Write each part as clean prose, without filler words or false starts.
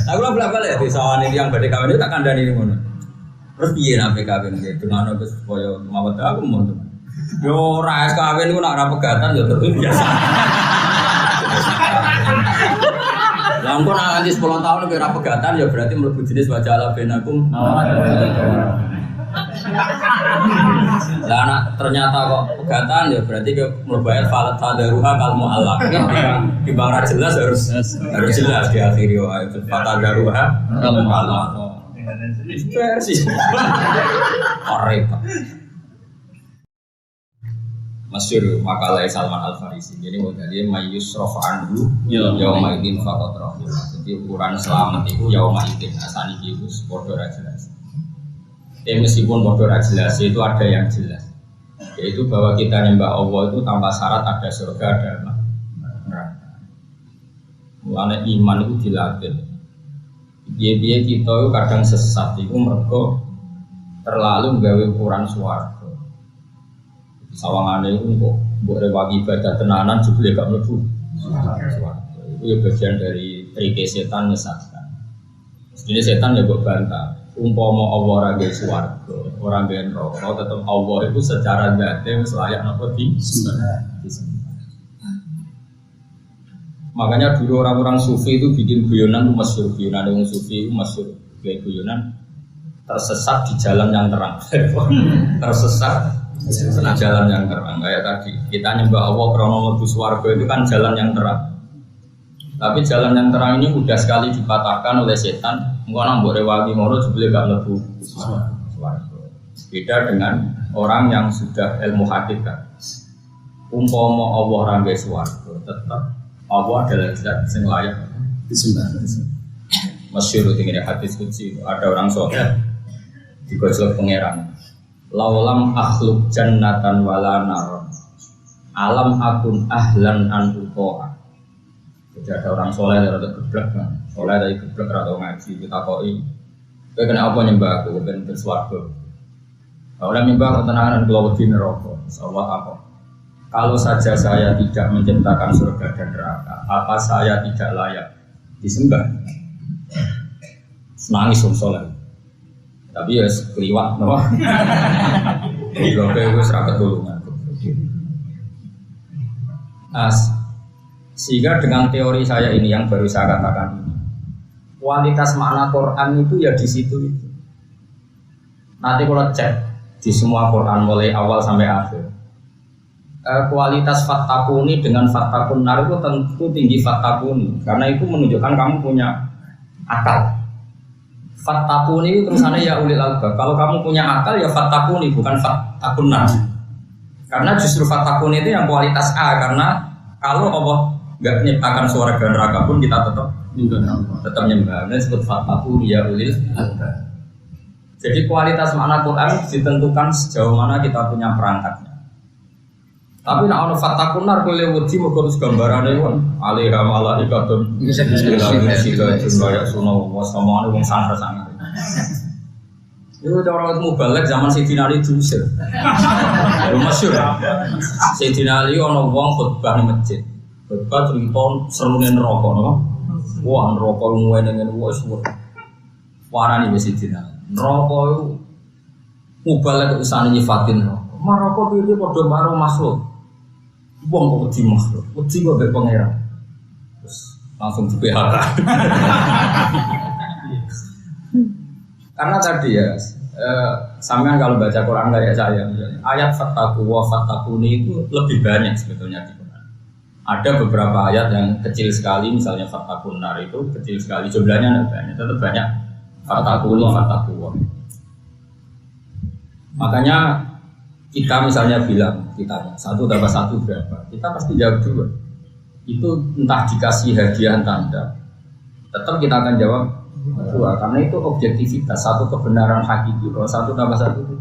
Aku lah bolak-balik di sawan ini yang badhe kawin itu tak kandhani ngono. Terus piye nabe kawin iki? Dungano terus koyo mawet aku mau. Yo ora kawin ku nak ora pegatan yo terus biasa. Lah engko nak nganti 10 tahun ora pegatan ya berarti mlebu jenis wajah ala benakum. Lah anak ternyata kok pegatan ya berarti ke mlebu falat tadaruha kal muallaq. Di bang ra jelas harus jelas di akhir yo falat tadaruha kal muallaq. Versi. Repot. Masyhur makalah Salman Al Farisi. Jadi modalnya mayus rof anhu yauma idin faqat rahim. Jadi ukuran selamat itu yauma idin asani itu padha ra jelas. Meskipun padha ra jelas itu ada yang jelas. Yaitu bahwa kita nyembah Allah itu tanpa syarat ada surga ada neraka. Mulane iman itu dilatih. Biaya kita itu kadang sesat itu mergo terlalu nggawe ukuran swarga. Sawangane itu kok mbok rewangi ibadah tenanan jebule gak mlebu swarga. Itu ya bagian dari trik setan menyesatkan. Jadi setan ya mbok bantah. Umpama Allah ora nggih swarga, ora nggih neraka, tetep Allah itu secara zate wis layak napa disembah. Makanya dulu orang-orang sufi itu bikin guyonan itu masyhur, guyonan orang sufi itu masyhur, kayak guyonan tersesat di jalan yang terang. Tersesat di jalan yang terang. Kayak tadi kita nyembah Allah karena mlebu swarga itu kan jalan yang terang. Tapi jalan yang terang ini mudah sekali dipatahkan oleh setan. Engko nang mbok rewangi ngono jebule gak mlebu swarga. Beda dengan orang yang sudah ilmu hakikat. Umpama Allah ora nggih swarga, tetap Allah adalah zat yang layak disembah. Masyhur dengan hadis qudsi ada orang soleh digojlok pangeran. Laulam akhluk jannatan wala nar. Alam akun ahlan an utoa. Jadi ada orang soleh yang rada geblek kan. Soleh dari geblek rada ngaji ditakoi. Kowe kena apa nyembah aku ben berswarga. Ora nyembah ketenangan kula wedi neraka. Insyaallah apa? Kalau saja saya tidak menciptakan surga dan neraka, apa saya tidak layak disembah? Nangis soleh. Tapi ya keliwat, no. Di lope itu serakat tulungan. Sehingga dengan teori saya ini yang baru saya katakan ini, kualitas makna Quran itu ya di situ itu. Nanti kalau cek di semua Quran mulai awal sampai akhir. Kualitas fattakuni dengan fattakun nar itu tentu tinggi fattakuni karena itu menunjukkan kamu punya akal. Fattakuni itu terusannya ya ulil albab. Kalau kamu punya akal ya fattakuni bukan fattakun nar. Karena justru fattakuni itu yang kualitas A karena kalau Allah nggak menciptakan surga dan neraka pun kita tetap nyembah. Ini disebut fattakuni ya ulil albab. Jadi kualitas makna Quran ditentukan sejauh mana kita punya perangkatnya. Tapi nak ono fatakun nar kule wedi mergo gambarane wong alaiha malaikatun bismillahirrahmanirrahim jumlah sunnah wa samane wong sangar-sangar. Itu cara mubalek zaman Sayyidina Ali diusir. Yo masyhur. Sayyidina Ali ono wong khutbah ning masjid. Khutbah cerita serune neraka no. Wah neraka ngene-ngene wis warani wis Sayyidina. Neraka iku mubalek usane nyifatin neraka. Neraka piye padha karo makhluk. Wong kok wedi makhluk, wedi kok mbek pangeran. Terus langsung di PHK. Karena tadi ya, sampean kalau baca Quran kayak saya, ayat fattaku wa fattakuni itu lebih banyak sebetulnya di Quran. Ada beberapa ayat yang kecil sekali, misalnya fattakun nar itu kecil sekali, jumlahnya tidak banyak, tetap banyak fattakuni, fattaku. Makanya kita misalnya bilang, kita 1 tambah 1 berapa? Kita pasti jawab 2. Itu entah dikasih hadiah tanda, tetap kita akan jawab 2. Karena itu objektivitas, satu kebenaran hakiki. Kalau 1 tambah 1 itu.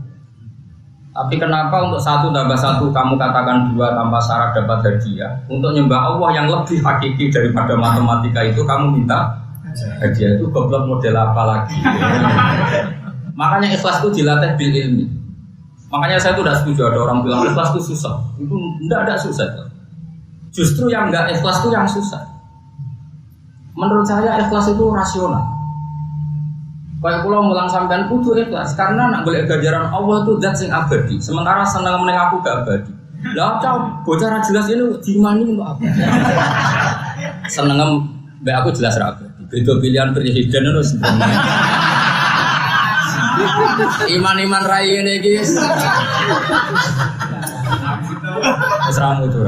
Tapi kenapa untuk 1 tambah 1 kamu katakan 2 tanpa syarat dapat hadiah? Untuk nyembah Allah yang lebih hakiki daripada matematika itu kamu minta hadiah. Itu goblok model apa lagi? Makanya ikhlas itu dilatih bil ilmi. Makanya saya tuh tidak setuju ada orang bilang ikhlas itu susah. Itu tidak susah. Justru yang tidak ikhlas itu yang susah. Menurut saya ikhlas itu rasional. Kayak kula mulang sampean kudu ikhlas karena nak golek ganjaran Allah itu zat sing abadi. Sementara seneng meneng aku gak abadi. Lah cah bocah ra jelas ini dimani untuk apa? Seneng mbek aku jelas ra abadi. Beda pilihan presiden itu sebenarnya. Iman-iman rai ini guys. Seramu tuh.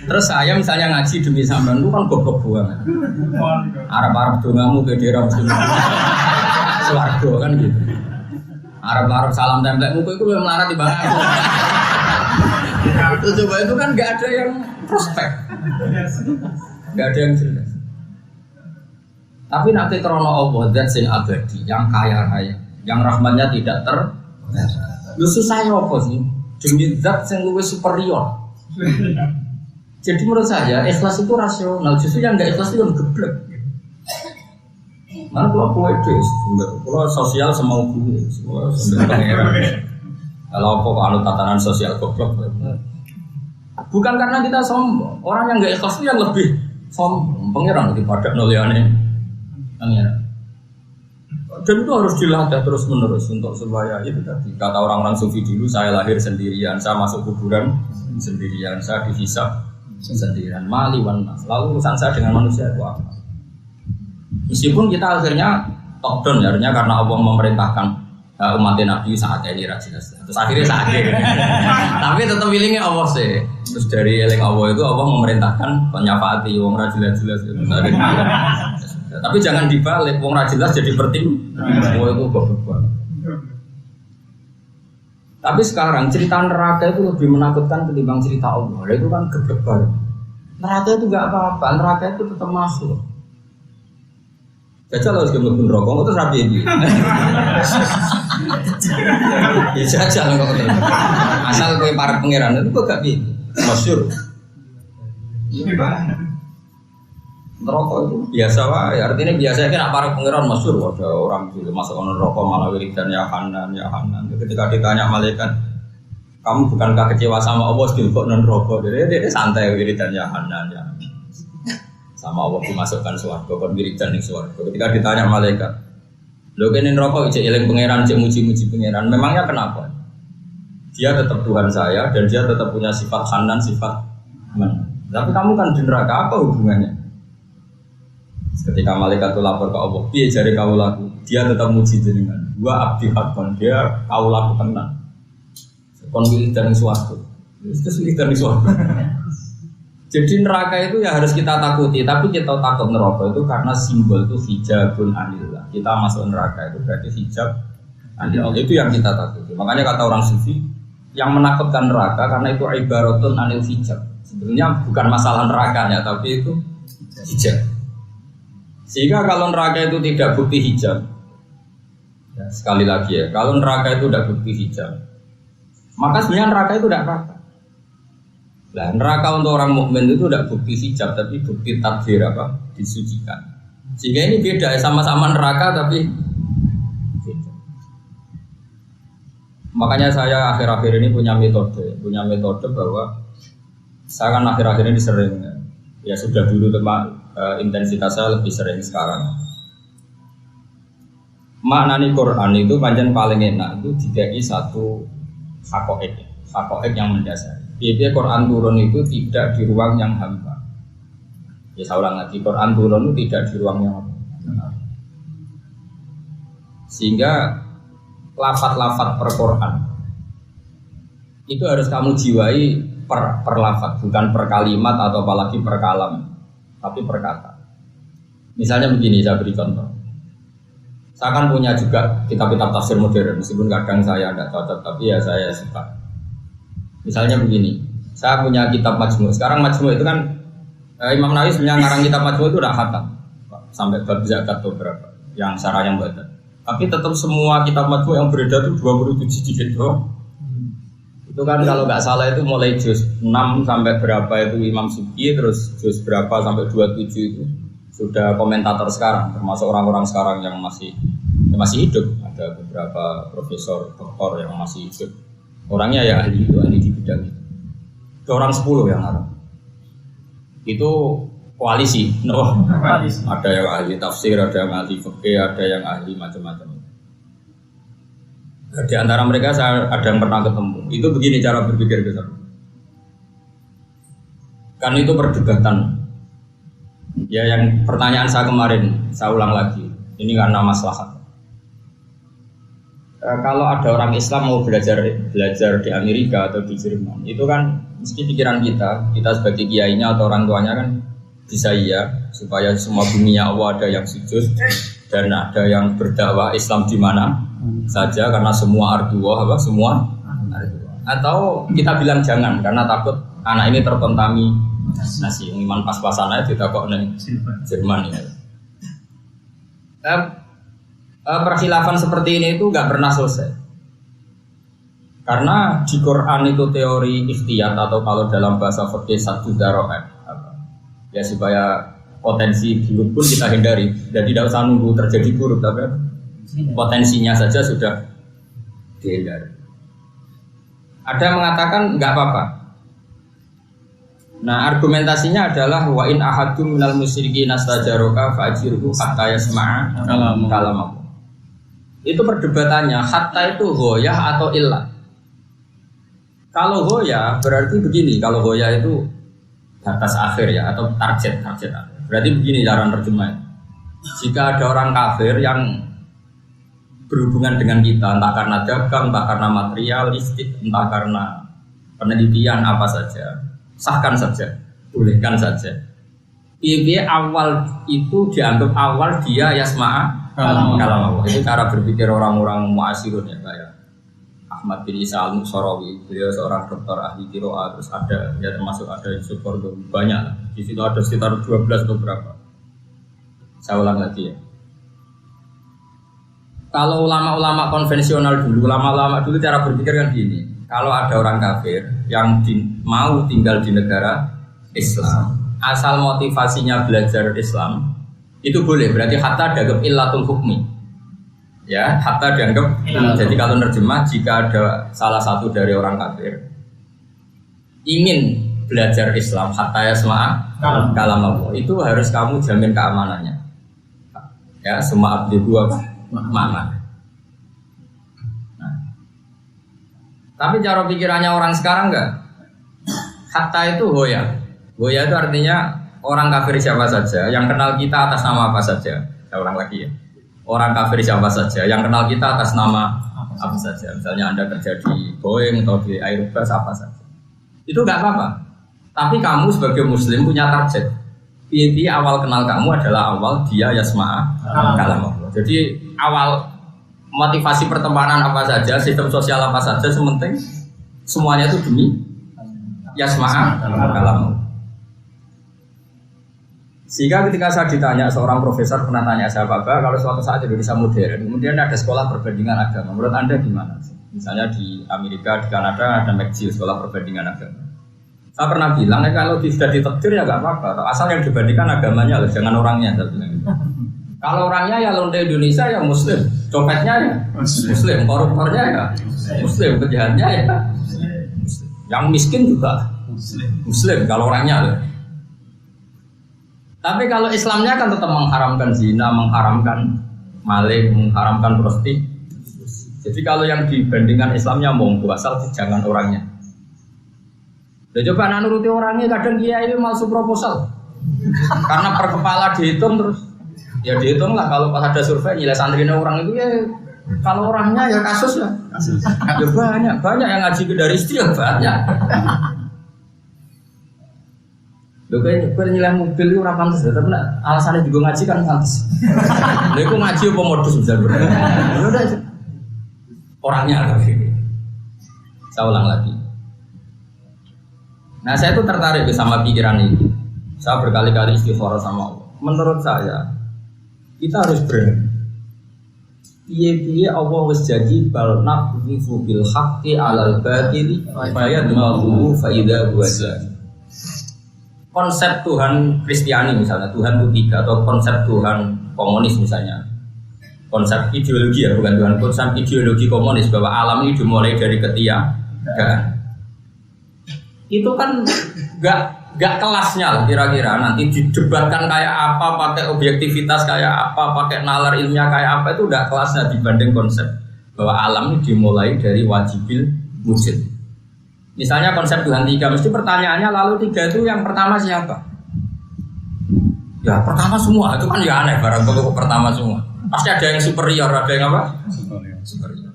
Terus saya misalnya ngaji demi sampean itu kan goblok banget. Arab-arab dongamu ke daerah muslim. Swarga kan gitu. Arab-arab salam templekmu itu yang melarat di bawah. Itu coba itu kan nggak ada yang prospek, nggak ada yang jelas. Tapi nanti krono Allah zat sing abadi, yang kaya raya, yang rahmatnya tidak lu susah ya apa sih? Demi zat yang lebih superior. Jadi menurut saya ikhlas itu rasional, justru yang nggak ikhlas itu yang geblek. Mana kalau poetis, kalau sosial semau gue, semua sudah pangeran. Kalau apa kalau tatanan sosial goblok? Bukan karena kita sombong, orang yang nggak ikhlas itu yang lebih sombong, pangeran daripada noliane pangeran. Dan itu harus dilatih terus menerus untuk supaya itu tadi kata orang-orang sufi dulu, saya lahir sendirian, saya masuk kuburan sendirian, saya dihisab sendirian, mali wan nas. Lalu urusan saya dengan manusia itu apa? Meskipun kita akhirnya top down ya, artinya karena Allah memerintahkan umat Nabi saat ini jelas. Terus akhirnya sakit. Tapi tetap feelingnya Allah sih. Terus dari eling Allah itu Allah memerintahkan penyafaati wong ra jelas-jelas itu. Tapi jangan dibalik, wong ra jelas jadi bertim. Allah itu goblok banget. Tapi sekarang cerita neraka itu lebih menakutkan ketimbang cerita Allah. Itu kan geblek banget. Neraka itu enggak apa-apa, neraka itu tetap masuk. Jajal harus gemuk rokok, itu rapi ini. Ya jajal kok itu. Asal kue para pangeran itu kok gak bi, masyur. Rokok itu biasa wah, artinya biasa kan para pangeran masyur. Ada orang itu masuk rokok malah wiridan ya Hanan. Ketika ditanya malaikat, kamu bukankah kecewa sama Allah sih kok non rokok? Jadi dia santai wiridan ya Hanan ya. Sama Allah dimasukkan suarga, kon wiridan ning suarga. Ketika ditanya malaikat, lho kene neraka ijek eling pangeran, ijek muji-muji pangeran. Memangnya kenapa? Dia tetap Tuhan saya dan dia tetap punya sifat Hanan, sifat Man. Tapi kamu kan di neraka, apa hubungannya? Ketika malaikat itu lapor ke Allah, piye jare kaulaku? Dia tetap muji jenengan. Wa abdi hakon, dia kaulaku tenan. Kon wiridan ning suarga. Terus wiridan ning suarga. Jadi neraka itu ya harus kita takuti, tapi kita takut neraka itu karena simbol itu hijabun anillah. Kita masuk neraka itu berarti hijab anillah, itu yang kita takuti. Makanya kata orang sufi, yang menakutkan neraka karena itu ibaratun anil hijab. Sebenarnya bukan masalah nerakanya, tapi itu hijab. Sehingga kalau neraka itu tidak bukti hijab, ya, sekali lagi ya, kalau neraka itu tidak bukti hijab, maka sebenarnya neraka itu tidak apa-apa. Nah, neraka untuk orang mukmin itu tidak bukti hijab, tapi bukti takdir apa? Disucikan. Sehingga ini beda, sama-sama neraka tapi beda. Makanya saya akhir-akhir ini punya metode bahwa saya kan akhir-akhir ini sering, ya sudah dulu intensitas saya lebih sering sekarang. Maknani Quran itu panjang paling enak itu dikai satu hakoek yang mendasar. Jadi Quran turun itu tidak di ruang yang hampa. Ya saya ulang lagi, Quran turun itu tidak di ruang yang hampa. Sehingga lafaz-lafaz per Quran itu harus kamu jiwai per lafaz, bukan per kalimat atau apalagi per kalam, tapi per kata. Misalnya begini, saya beri contoh. Saya kan punya juga kitab-kitab tafsir modern, meskipun kadang saya tidak cocok, tapi ya saya suka. Misalnya begini, saya punya kitab Majmu'. Sekarang Majmu' itu kan Imam Nawawi sebenarnya ngarang kitab Majmu' itu udah khatam sampai bab zakat beberapa yang syarah yang badan. Tapi tetap semua kitab Majmu' yang beredar itu 27 jilid doang. Itu kan kalau nggak salah itu mulai juz 6 sampai berapa itu Imam Subki, terus juz berapa sampai 27 itu sudah komentator sekarang, termasuk orang-orang sekarang yang masih hidup. Ada beberapa profesor, doktor yang masih hidup. Orangnya ya ahli di bidang itu. Itu orang 10 yang ngarang. Itu koalisi, no. Ada yang ahli tafsir, ada yang ahli fikih, ada yang ahli macam-macam. Di antara mereka saya ada yang pernah ketemu. Itu begini cara berpikir kita. Kan itu perdebatan. Ya yang pertanyaan saya kemarin, saya ulang lagi. Ini karena maslahat. Kalau ada orang Islam mau belajar di Amerika atau di Jerman, itu kan mesti pikiran kita sebagai kiainya atau orang tuanya kan bisa iya supaya semua dunia Allah ada yang sujud dan ada yang berdakwah Islam di mana saja karena semua arduah semua arduah. Atau kita bilang jangan karena takut anak ini terkontaminasi iman pas-pasan aja tidak kok nih Jerman ya. Perkhilafan seperti ini itu nggak pernah selesai karena di Quran itu teori ikhtiyat atau kalau dalam bahasa fikih satu daroat ya supaya potensi buruk pun kita hindari dan tidak usah nunggu terjadi buruk tapi potensinya saja sudah dihindari. Ada yang mengatakan nggak apa-apa. Nah argumentasinya adalah wa in ahadum minal musyrikin nastajaroka fa'ajirhu hatta yasma'a kalam. Itu perdebatannya hatta itu goyah atau illah. Kalau goyah berarti begini, kalau goyah itu batas akhir ya atau target akhir. Berarti begini cara terjemahnya. Jika ada orang kafir yang berhubungan dengan kita entah karena dagang, entah karena materialistik, entah karena penelitian apa saja, sahkan saja, bolehkan saja. Ini awal itu dianggap awal dia yasma'a kalam Allah. Itu cara berpikir orang-orang mu'asirun ya kayak Ahmad bin Isa al-Muqsarawi. Beliau seorang dokter ahli qiraat, terus ada ya termasuk ada Yusuf Qaradawi banyak. Di situ ada sekitar 12 atau berapa. Saya ulang lagi ya. Kalau ulama-ulama konvensional dulu, ulama-ulama dulu cara berpikir kan gini. Kalau ada orang kafir yang mau tinggal di negara Islam, asal motivasinya belajar Islam, itu boleh, berarti hatta dianggap illatul hukmi. Ya, hatta dianggap. Jadi kalau nerjemah, jika ada salah satu dari orang kafir ingin belajar Islam hatta yasma'a kalam Allah, itu harus kamu jamin keamanannya. Ya, semua abdi gua mana. Nah. Tapi cara pikirannya orang sekarang enggak. Hatta itu hoya. Hoya itu artinya orang kafir siapa saja yang kenal kita atas nama apa saja. Saya ulang lagi ya. Orang kafir siapa saja yang kenal kita atas nama apa saja. Misalnya Anda kerja di Boeing atau di Airbus apa saja. Itu enggak apa-apa. Tapi kamu sebagai muslim punya target. Inti awal kenal kamu adalah awal dia yasma'a kalam Allah. Jadi awal motivasi pertemanan apa saja, sistem sosial apa saja, sementing semuanya itu demi yasma'a kalam Allah. Sehingga ketika saya ditanya, seorang profesor pernah tanya saya, Pak, kalau suatu saat Indonesia modern, kemudian ada sekolah perbandingan agama, menurut Anda gimana? Misalnya di Amerika, di Kanada ada McGill, sekolah perbandingan agama. Saya pernah bilang, kalau sudah ditakdir ya nggak apa-apa, asal yang dibandingkan agamanya, jangan orangnya. Saya bilang gitu. Kalau orangnya ya lonte Indonesia ya Muslim, copetnya ya Muslim, koruptornya ya Muslim, penjahatnya ya Muslim. Yang miskin juga Muslim kalau orangnya loh. Tapi kalau Islamnya kan tetap mengharamkan zina, mengharamkan maling, mengharamkan prostitusi. Jadi kalau yang dibandingkan Islamnya monggo asal jangan orangnya. Ya coba anak nuruti orangnya, kadang dia ini masuk proposal. Karena per kepala dihitung terus. Ya dihitung lah kalau pas ada survei nilai santrinya orang itu ya kalau orangnya ya kasus ya. Ya banyak yang ngaji dari istri ya banyak. Lho kayak nilai mobil itu ora pantes, tapi alasannya juga ngaji kan pantes. Lha iku ngaji apa modus misalnya. Ya udah orangnya lagi. Saya ulang lagi. Nah, saya itu tertarik sama pikiran ini. Saya berkali-kali istikharah sama Allah. Menurut saya kita harus berani. Piye-piye Allah wis janji bal naqdhifu bil haqqi 'alal batili fa yadmaghu fa idza huwa zahir. Konsep Tuhan Kristiani misalnya, Tuhan itu tiga, atau konsep Tuhan komunis misalnya, konsep ideologi ya, bukan Tuhan, konsep ideologi komunis bahwa alam ini dimulai dari ketiadaan. Itu kan Gak kelasnya lah kira-kira nanti didebatkan kayak apa, pakai objektivitas kayak apa, pakai nalar ilmiah kayak apa, itu udah kelasnya dibanding konsep bahwa alam ini dimulai dari wajibil wujud. Misalnya konsep Tuhan tiga, mesti pertanyaannya lalu tiga itu yang pertama siapa? Ya pertama semua, itu kan ya aneh barang pokok pertama semua. Pasti ada yang superior, ada yang apa? Superior.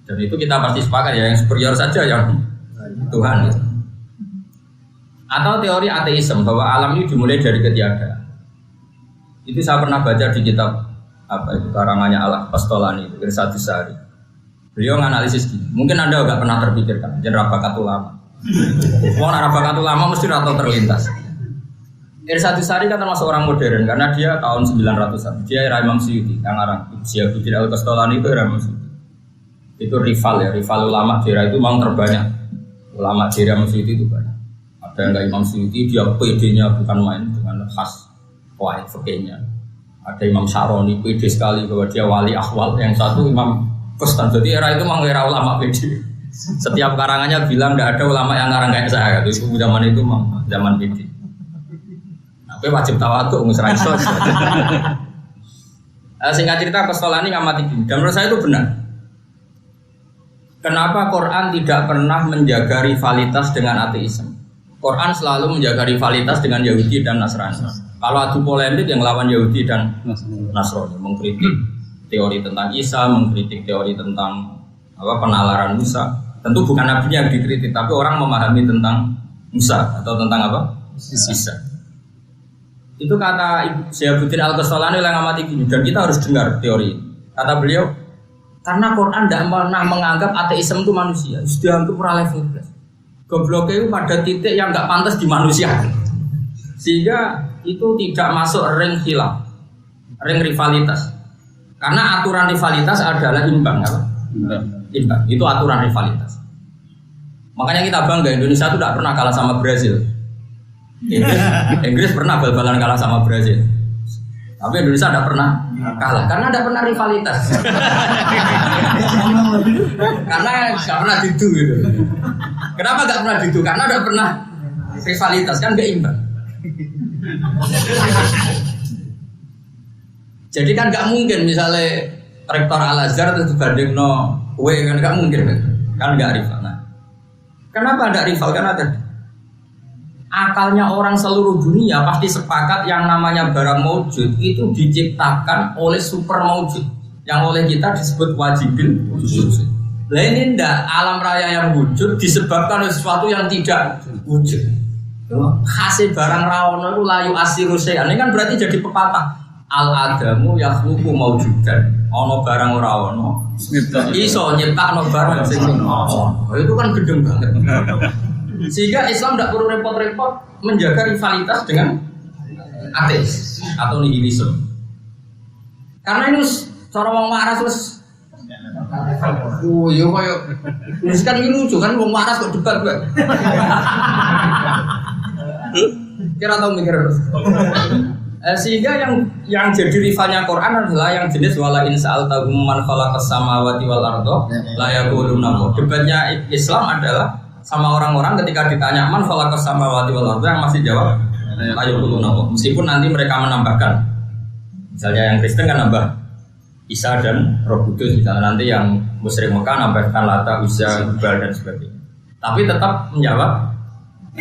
Dan itu kita pasti sepakat ya, yang superior saja yang Tuhan itu. Atau teori ateisme bahwa alam ini dimulai dari ketiadaan. Itu saya pernah baca di kitab apa itu karangannya Al-Qastolani itu Irsyadus Sari. Beliau menganalisis gini. Mungkin Anda enggak pernah terpikirkan jeneng bakat ulama. Wong ora bakat ulama mesti ora terlintas. Irsyadus Sari kan termasuk orang modern karena dia tahun 900-an. Dia era Imam Suyuti, yang arang Syaikhuddin Al-Qastolani itu era Imam Suyuti. Itu rival ulama di era itu memang terbanyak. Ulama di era Imam Suyuti itu banyak. Ada yang Imam Suyuti, dia PD-nya bukan main dengan khas wahid fikihnya. Ada Imam Syaroni, PD sekali bahwa dia wali ahwal. Yang satu Imam Kustan. Jadi era itu memang era ulama PD. Setiap karangannya bilang tidak ada ulama yang ngarang kayak saya. Itu zaman itu memang zaman PD. Tapi wajib tawadhu musra iso. Singkat cerita Qastolani ngamati gini. Dan menurut saya itu benar. Kenapa Quran tidak pernah menjaga rivalitas dengan ateisme? Quran selalu menjaga rivalitas dengan Yahudi dan Nasrani. Kalau adu polemik yang lawan Yahudi dan Nasrani, mengkritik teori tentang Isa, mengkritik teori tentang penalaran Musa. Tentu bukan nabi yang dikritik, tapi orang memahami tentang Musa atau tentang apa? Isa. Itu kata Syaikhuddin Al-Qastolani yang ngamati gini, dan kita harus dengar teori. Kata beliau, karena Quran tidak pernah menganggap ateisme itu manusia, sudah untuk level plus. Gobloknya itu pada titik yang nggak pantas di manusia, sehingga itu tidak masuk ring khilaf, ring rivalitas. Karena aturan rivalitas adalah imbang, apa? Imbang. Itu aturan rivalitas. Makanya kita bangga Indonesia itu tidak pernah kalah sama Brazil. Inggris pernah bal-balan kalah sama Brazil, tapi Indonesia tidak pernah kalah karena tidak pernah rivalitas. Karena nggak pernah didu gitu. Kenapa nggak pernah didu? Karena tidak pernah rivalitas, kan nggak imbang. Jadi kan nggak mungkin misalnya rektor Al Azhar terus dibanding kan nggak mungkin kan nggak rival. Nah, kenapa ada rival? Karena tadi akalnya orang seluruh dunia pasti sepakat yang namanya barang maujud itu diciptakan oleh super maujud yang oleh kita disebut wajibil wujud. Lah ini ndak alam raya yang wujud disebabkan oleh sesuatu yang tidak wujud. Hasil barang rawono itu layu asiru sayan. Ini kan berarti jadi pepatah. Al adamu yakhluqu maujudan. Ono barang ora ono. Iso nyiptakno barang sing ono. Itu kan gedeng banget. Sehingga Islam tidak perlu repot-repot menjaga rivalitas dengan ateis atau nihilisme. Karena ini cara wong waras wis oh iya koyo wis kan iki lucu kan wong waras kok debat kok. Kira tau mikir terus. Sehingga yang jadi rivalnya Quran adalah yang jenis wala in sa'altahum man khalaqas samawati wal arda la yaquluna. Debatnya Islam adalah sama orang-orang ketika ditanya man khalaqas samawati wal arda yang masih jawab la yaquluna. Meskipun nanti mereka menambahkan. Misalnya yang Kristen kan nambah Isa dan Roh Kudus, misalnya nanti yang musyrik Mekah nambahkan Lata, Uzza, Hubal dan sebagainya. Tapi tetap menjawab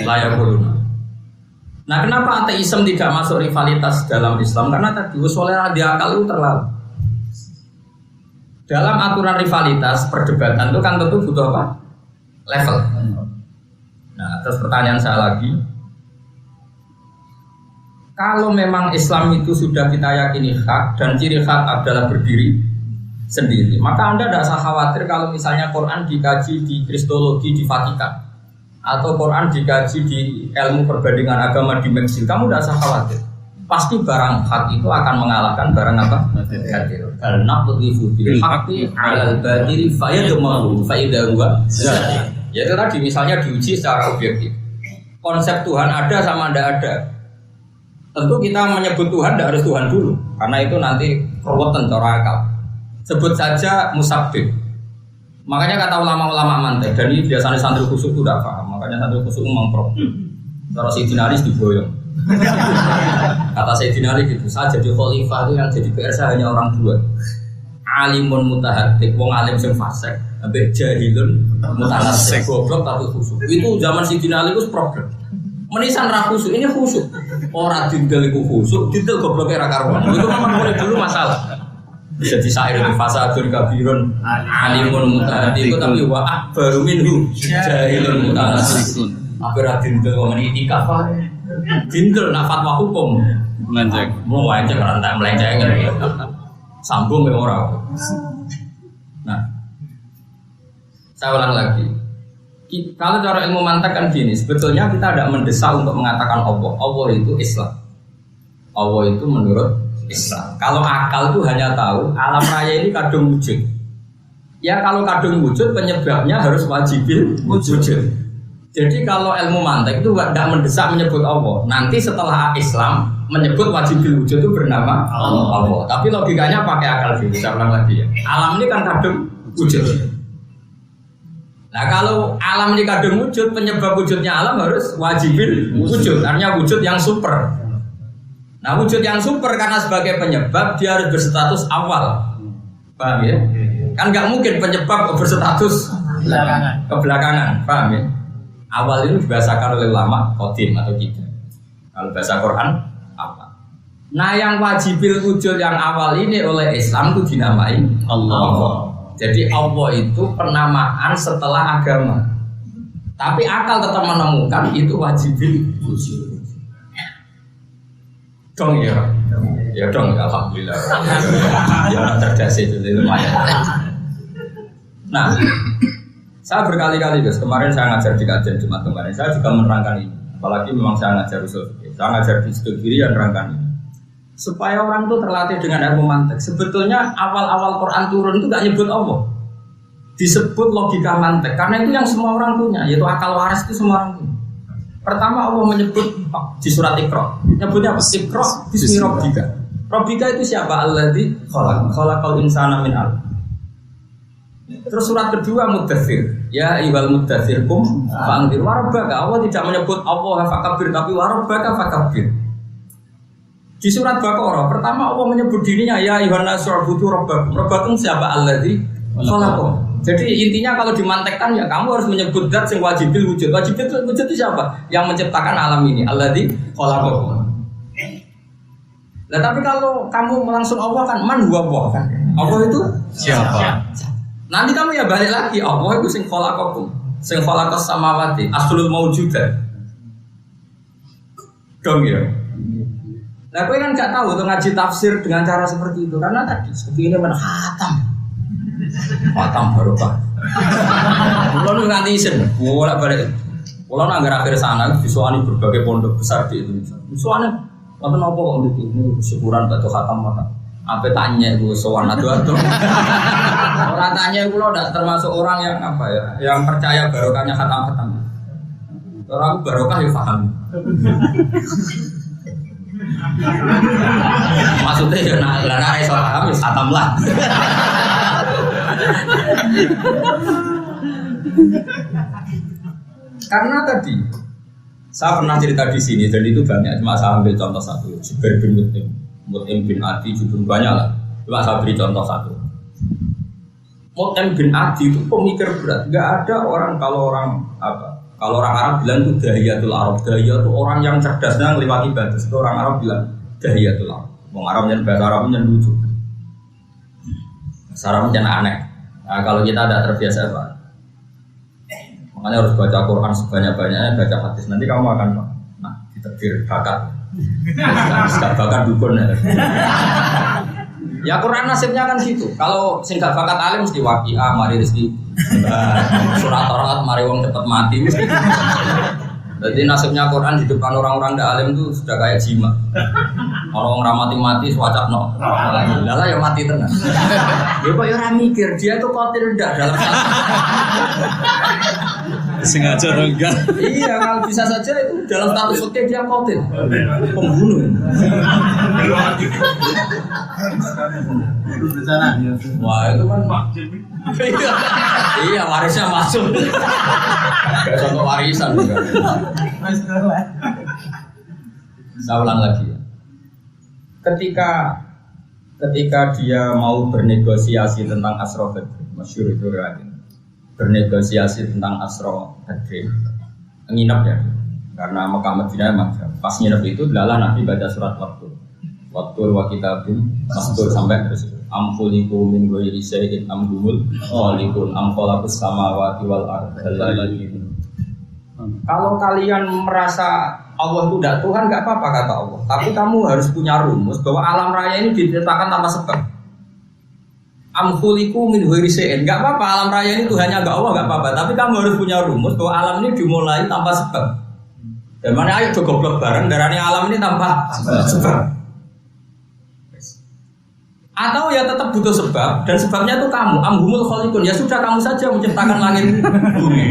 la yaquluna. Nah, kenapa ateisme tidak masuk rivalitas dalam Islam? Karena tadi usulnya radikal itu terlalu. Dalam aturan rivalitas perdebatan itu kan tentu butuh apa? Level. Nah, terus pertanyaan saya lagi, kalau memang Islam itu sudah kita yakini hak dan ciri hak adalah berdiri sendiri, maka Anda tidak usah khawatir kalau misalnya Quran dikaji di Kristologi di Vatikan atau Quran dikaji di ilmu perbandingan agama di Meksiko, kamu tidak usah khawatir. Pasti barang hak itu akan mengalahkan barang apa? Batil. Karena naqdhu bil haqqi 'alal batili fayadmahu fa idza huwa zahir. Yaitu tadi misalnya diuji secara objektif. Konsep Tuhan ada sama tidak ada. Tentu kita menyebut Tuhan tidak harus Tuhan dulu, karena itu nanti perwatan cara akal. Sebut saja musabbib. Makanya kata ulama-ulama mantek, dan ini biasanya santri khusyuk itu tidak paham. Makanya santri khusyuk memang Cara Sayyidina Ali diboyong. Kata Sayyidina Ali gitu, saya jadi khalifah itu yang jadi PR saya hanya orang dua. Alimun mutahaddits, wong alim sing fasik, ambek jahilun mutanassik, goblok tapi khusyuk. Itu zaman Sayyidina Ali itu problem. Menisan ra khusyuk, ini khusyuk. Ora dindel iku khusyuk, dindel goblok ra karuan. Itu memang mulai dulu masalah. Jadi syair itu fasadun kabirun alimun mutahaddits itu tapi wa akbaru minhu jahilun mutanassik. Apa ra dindel wong itikaf wae. Dindel nak fatwa hukum melenceng. Mau melenceng kan tak melenceng sambung ke orang. Nah, saya ulang lagi. Kalau cara ilmu mantek kan gini, sebetulnya kita tidak mendesak untuk mengatakan Allah. Allah itu Islam. Allah itu menurut Islam. Kalau akal itu hanya tahu alam raya ini kadung wujud. Ya kalau kadung wujud penyebabnya harus wajibil wujud. Jadi kalau ilmu mantek itu tidak mendesak menyebut Allah. Nanti setelah Islam menyebut wajibil wujud itu bernama Allah. Tapi logikanya pakai akal sih. Saya ulang lagi ya. Alam ini kan kadung wujud. Nah kalau alam ini kadung wujud, penyebab wujudnya alam harus wajibil wujud. Artinya wujud yang super. Nah wujud yang super karena sebagai penyebab dia harus berstatus awal. Paham ya? Kan nggak mungkin penyebab berstatus kebelakangan. Paham ya? Awal itu dibahasakan oleh ulama qadim atau tidak. Kalau bahasa Quran apa? Nah yang wajibil wujud yang awal ini oleh Islam itu dinamai Allah. Jadi Allah itu penamaan setelah agama. Tapi akal tetap menemukan itu wajibil wujud. Dong ya. Ya dong alhamdulillah. Ya orang cerdas itu lumayan. Nah, saya berkali-kali guys, kemarin saya ngajar di kajian Jumat kemarin, saya juga menerangkan ini. Apalagi memang saya ngajar usul fikih, saya ngajar di studi kiri yang menerangkan ini. Supaya orang itu terlatih dengan ilmu mantek. Sebetulnya awal-awal Quran turun itu gak nyebut Allah, disebut logika mantek. Karena itu yang semua orang punya, yaitu akal waras itu semua orang punya. Pertama Allah menyebut di surat Iqra, nyebutnya apa? Iqra bismi rabbika. Rabbika itu siapa? Alladzi khalaqal insana min 'alaq. Terus surat kedua Muddatsir, ya ayyuhal muddatsir qum fa'anzir warabbaka. Allah tidak menyebut Allah fakabir tapi warabbaka fakabir. Di surat Baqarah pertama Allah menyebut dirinya ya ayyuhan nasu ubudu rabbakum. Rabbakum siapa? Alladzi khalaqakum. Jadi intinya kalau dimantekkan ya kamu harus menyebut zat yang wajibil wujud. Wajibil wujud itu siapa? Yang menciptakan alam ini. Alladzi khalaqakum. Nah tapi kalau kamu langsung Allah kan man huwa Allah kan. Allah itu siapa? Nanti kamu ya balik lagi, Allah itu sing khalaqakum, sing khalaqas samawati, aslul maujudah. Dong ya. Nah, kowe kan enggak tahu tuh ngaji tafsir dengan cara seperti itu karena tadi seperti ini khatam. Khatam barokah. Kulo nganti isin, bolak-balik. Kulo nang akhir sana disuani berbagai pondok besar di Indonesia. Disuani wonten apa kok ini syukuran batu khatam maka. Apa tanya gue sowan adu-adu. Orang tanya gue lo tidak termasuk orang yang apa ya, yang percaya barokahnya khatam-khatam. Orang barokah ya paham. Maksudnya ya nak iso paham ya khatam lah. Karena tadi saya pernah cerita di sini dan itu banyak, cuma saya ambil contoh satu, Jubair bin Mut'im bin Adi juga banyak lah. Coba saya beri contoh satu. Mut'im bin Adi itu pemikir berat. Gak ada orang kalau orang Arab bilang itu dahiyatul Arab. Dahiyah itu orang yang cerdasnya melewati batas. Itu orang Arab bilang dahiyatul Arab. Orang Arab yang bahasa Arabnya lucu. Bahasa Arabnya aneh. Nah, kalau kita tidak terbiasa Pak. Makanya harus baca Quran sebanyak-banyaknya, baca hadis. Nanti kamu akan diterbir bakat. Gak bakat dukun ya. Ya Quran nasibnya kan situ. Kalau sing gak bakat alim mesti waqiah, mari rezeki. Surat Torat, mari wong cepet mati mesti. Jadi nasibnya Quran di depan orang-orang ndak alim itu sudah kayak jima. Orang mati-mati swacapno. Lah ya mati tenan. Ya kok ya ora mikir, dia itu qatil ndak dalam Sengaja atau enggak? Iya, kalau bisa saja itu dalam status fikih dia qatil, pembunuh. Wah itu kan iya warisnya masuk. Gak contoh warisan juga. Saya ulang lagi ya. Ketika dia mau bernegosiasi tentang Asra Badr, masyhur itu riwayat. Bernegosiasi tentang Asra Badr, nginep ya. Karena Mekah Madinah memang pas nginep itu adalah Nabi baca surat Waktu wa kitabim mastur sampai terus amfuliku min ghairi syai'in amhumul khaliqun am khalaqus samawati wal ardi. Kalau kalian merasa Allah itu tidak Tuhan, nggak apa-apa kata Allah. Tapi kamu harus punya rumus bahwa alam raya ini diciptakan tanpa sebab. Amkhuliku min ghairi syai'in. Nggak apa-apa alam raya ini Tuhannya nggak Allah, nggak apa-apa. Tapi kamu harus punya rumus bahwa alam ini dimulai tanpa sebab. Dan mana ayo goblok bareng darahnya alam ini tanpa sebab. Atau ya tetap butuh sebab dan sebabnya itu kamu. Amhumul khaliqun. Ya sudah kamu saja menciptakan langit bumi.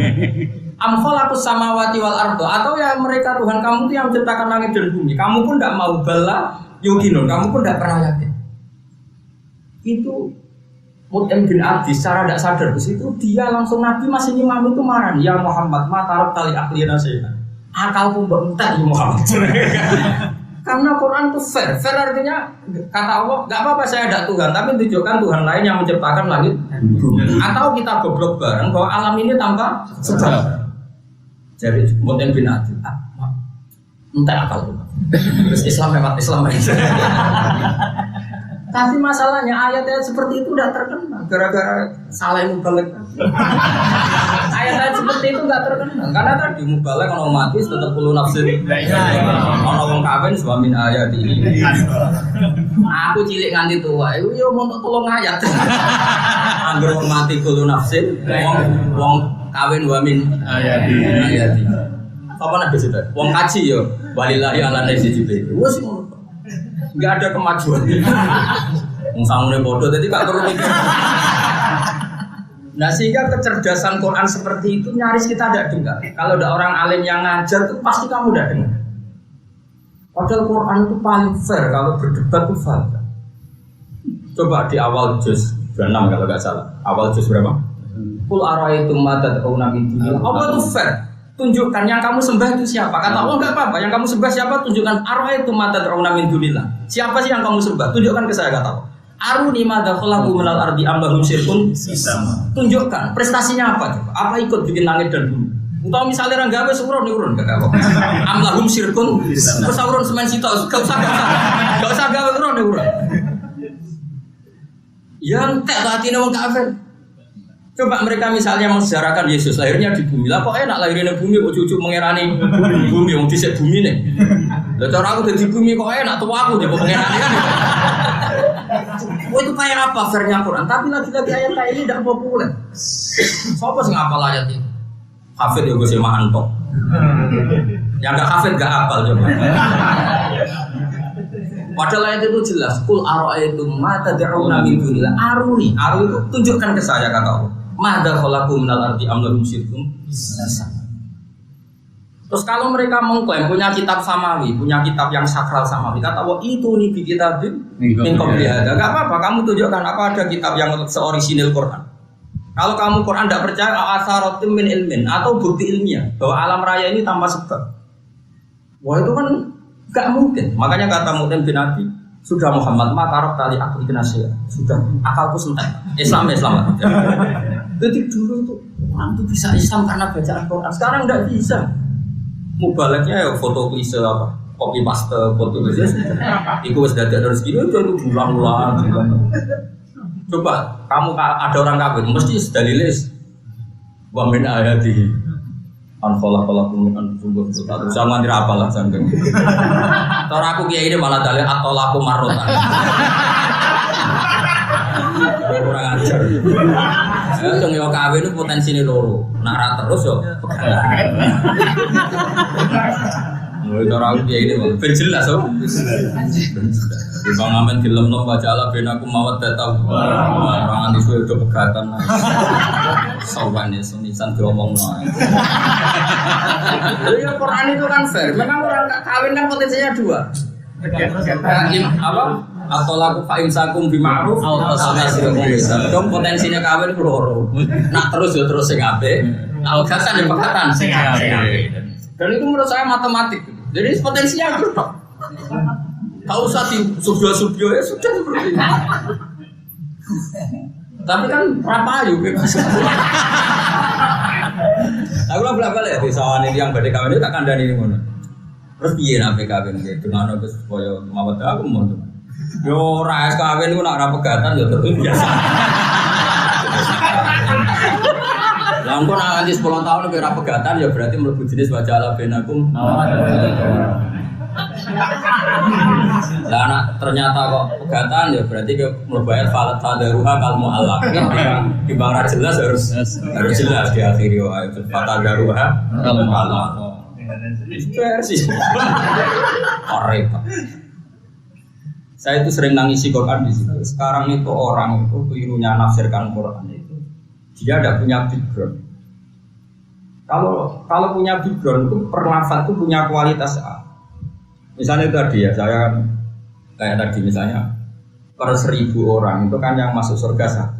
Am khalaqus samawati wal ardo, atau ya mereka Tuhan kamu itu yang menciptakan langit dan bumi. Kamu pun tidak mau bala yukinun, kamu pun tidak pernah yakin. Itu Mut'im bin Adi secara tidak sadar di situ dia langsung Nabi masih imam itu marah. Ya Muhammad, matarab tali aklina saya. Akalku bentar ya Muhammad. Karena Quran itu fair artinya kata Allah, nggak apa-apa saya ada Tuhan, tapi tunjukkan Tuhan lain yang menciptakan langit dan bumi. Atau kita goblok bareng bahwa alam ini tanpa sebab. Jadi Mut'im bin Adi, entah akal terus Islam lewat Islam. Tapi masalahnya ayat-ayat seperti itu udah terkenal gara-gara salah mubalek. Ayat-ayat seperti itu nggak terkenal karena tadi mubalek kalau mati tetap perlu nafsu. Kalau orang kawin suamin ayat ini. Aku cilik nganti tua, itu yo mau tolong ayat. Angger wong mati perlu nafsu, wong kawin wamin ayat. Apa nak bisa? Wong kaji yo walillahi ala nasi jibril. Wes nggak ada kemajuan. Sangune bodoh, jadi gak perlu mikir. Nah sehingga kecerdasan Quran seperti itu nyaris kita tidak dengar. Kalau ada orang alim yang ngajar itu pasti kamu tidak dengar. Padahal Quran itu paling fair kalau berdebat itu fair. Coba di awal juz 26 kalau nggak salah. Awal juz berapa? Qul ara'aytum ma tad'una min dunillah. Allah itu fair. Tunjukkan yang kamu sembah itu siapa. Kata Allah enggak apa-apa. Yang kamu sembah siapa? Tunjukkan ara'aytum ma tad'una min dunillah. Siapa sih yang kamu sembah? Tunjukkan ke saya kata Allah. Aruni madza khalaqu minal ardi am lahum syirkun. Tunjukkan prestasinya apa coba? Apa ikut bikin langit dan bumi? Atau misalnya orang gawe urun kata Allah. Am lahum syirkun. Terus urun semen sitok, enggak usah gawe urun. Yang tak hatine wong kafir. Coba mereka misalnya mensejarahkan Yesus lahirnya di bumi. Lah kok enak lahirnya di bumi, kok cucu mengerani bumi, wong dhisik bumi nih. Lah cara aku di bumi kok enak, tua aku dia mengerani kan. Wah itu kayak apa vernya Quran? Tapi lagi-lagi ayat kayak ini tidak populer. Siapa sih ngapal ayat ini? Hafid ya gue sih mantok. Yang nggak hafid nggak hafal coba. Padahal ayat itu jelas. Qul ara'aytum ma tad'una min dunillah. Aruni itu tunjukkan ke saya kata Allah. Madza khalaqu minal ardi am lahum syirkun. Terus kalau mereka mengklaim punya kitab samawi, punya kitab yang sakral samawi, kata Allah itu nih di kitabin min qabli hada. Enggak apa-apa, kamu tunjukkan apa ada kitab yang seorisinil Quran. Kalau kamu Quran tidak percaya asaratim min ilmin atau bukti ilmiah bahwa alam raya ini tanpa sebab. Wah itu kan enggak mungkin. Makanya kata Mut'im bin Adi, sudah Muhammad matarok tali aku ignasya. Sudah akalku sentek. Islam. Jadi dulu itu orang itu bisa Islam karena bacaan Quran. Sekarang enggak bisa. Mubaleknya ya foto klise apa, copy paste foto klise. Iku wis dadak terus gini itu ulang-ulang. Coba kamu ada orang kafir mesti dalilis wa min ayati anfalakum min anfusum sama ngira apalah sanggeng. Cara aku kiai ini malah dalil atolaku marotan. Kurang ajar. Ya dong yo kawin itu potensine loro. Nak ra terus yo pegangan. Mulai cara aku kayak ini, ben jelas oh. Di Bang Amen film nom baca Allah ben aku mawat datang. Orang anti suwe udah pegatan. Sawan ya sunisan diomongno. Ya Quran itu kan fair. Memang orang kawin kan potensinya dua. Apa? Atau laku fa'imsakum bima'ruf atau nasrikum bisa. Dong potensinya kawin loro. Nak terus ya terus sing apik. Algasan yang pegatan sing apik. Dan itu menurut saya matematik. Jadi potensinya itu tok. Tak usah di subyo-subyo ya sudah seperti itu. Tapi kan rapayu bebas. Aku lah belak-belak ya di sawan ini yang badai kawin itu tak kandani ini mana. Terus piye nabe kawin gitu. Dengan aku supaya mawat aku mau. Yo ras kawin itu nak ra pegatan ya terus biasa. Lah engko nak nganti 10 tahun nek ora pegatan ya berarti mlebu jenis wajala benakum. Lah anak ternyata kok pegatan ya berarti ke mlebu ayat falat tadaruha kal muallaq. Di bang ra jelas harus jelas di akhir ayat falat tadaruha kal muallaq. Versi. Repot. Saya itu sering nangisi Quran di situ. Sekarang itu orang itu kelirunya nafsirkan Quran itu. Dia tidak punya background. Kalau punya background itu perlafaz itu punya kualitas A. Misalnya tadi ya saya kayak tadi misalnya per 1000 orang itu kan yang masuk surga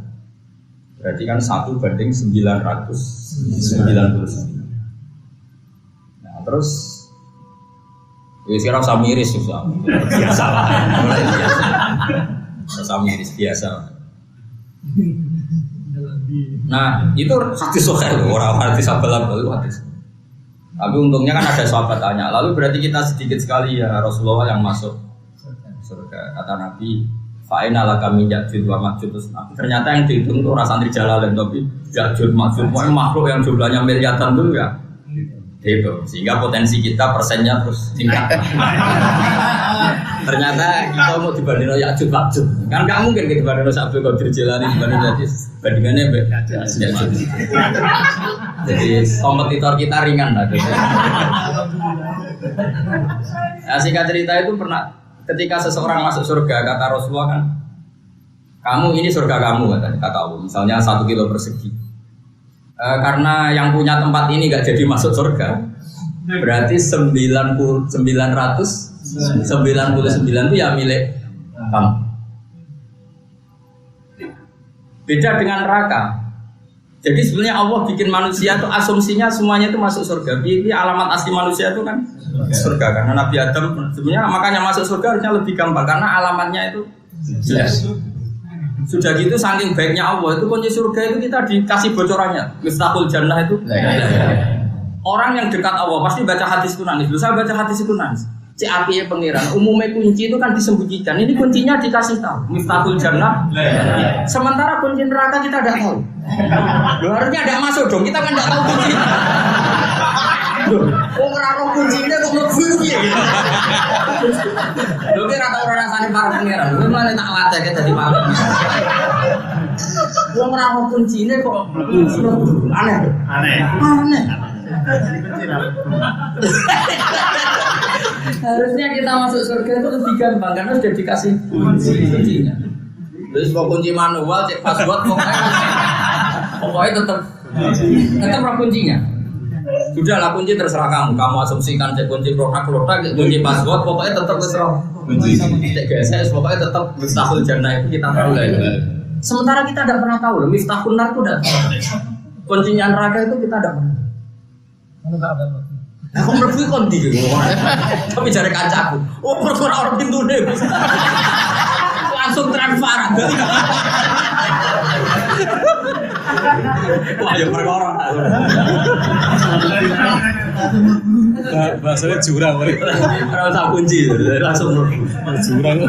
1. Berarti kan 1 banding 999. Nah terus ya sekarang usah miris susah. Biasa lah. Mulai biasa. Usah miris biasa. Nah itu hadis sahih loh, orang hadis abal-abal itu hadis. Tapi untungnya kan ada sahabat tanya, lalu berarti kita sedikit sekali ya Rasulullah yang masuk surga. Kata Nabi, fa'ina laka min Ya'jud wa Ma'jud. Ternyata yang dihitung itu orang santri Jalalain, tapi Ya'jud Ma'jud makhluk yang jumlahnya miliaran itu enggak. Itu sehingga potensi kita persennya terus tingkat. Ternyata kita mau dibandingin Ya'jud Ma'jud. Kan nggak mungkin kita dibandingin Abdul Qadir Jilani dibandingin bandingannya Ya'jud. Jadi kompetitor kita ringan lah. Nah, singkat cerita itu pernah ketika seseorang masuk surga kata Rasulullah kan, kamu ini surga kamu kata Allah. Misalnya 1 kilo persegi. Karena yang punya tempat ini gak jadi masuk surga, berarti 999 itu ya milik kamu. Beda dengan neraka. Jadi sebenarnya Allah bikin manusia itu asumsinya semuanya itu masuk surga. Ini alamat asli manusia itu kan surga. Karena Nabi Adam sebenarnya makanya masuk surga harusnya lebih gampang karena alamatnya itu jelas. Sudah gitu saking baiknya Allah itu kunci surga itu kita dikasih bocorannya. Miftahul Jannah itu. Orang yang dekat Allah pasti baca hadis itu nangis. Saya baca hadis itu nangis. Apiye pangeran. Umumnya kunci itu kan disembunyikan. Ini kuncinya dikasih tahu. Miftahul Jannah. Sementara kunci neraka kita tidak tahu. Harusnya tidak masuk dong. Kita kan tidak tahu kunci. Oh neraka kuncinya kok mlebu piye gitu. Lho kira tau ora rasane para pangeran. Kuwi malah tak wadake dadi paham. Wong ora ono kuncine kok aneh. Harusnya kita masuk surga itu lebih gampang karena sudah dikasih kuncinya. Terus mau kunci manual cek password pokoknya tetap kuncinya. Sudahlah kunci terserah kamu asumsikan cek kunci produk, kunci password, pokoknya tetap terserah kunci. Cek GSS, pokoknya tetap Miftahul Jannah itu kita tahu lah itu. Sementara kita tidak pernah tahu, Miftahul Nar itu tidak tahu. Kuncinya neraka itu kita tidak pernah. Aku mlebu kon ndi gitu. Tapi jare kancaku, oh perkara orang pintune. Langsung transparan. Wah, ya perkara. Bahasanya jurang, Ora usah kunci, langsung jurang.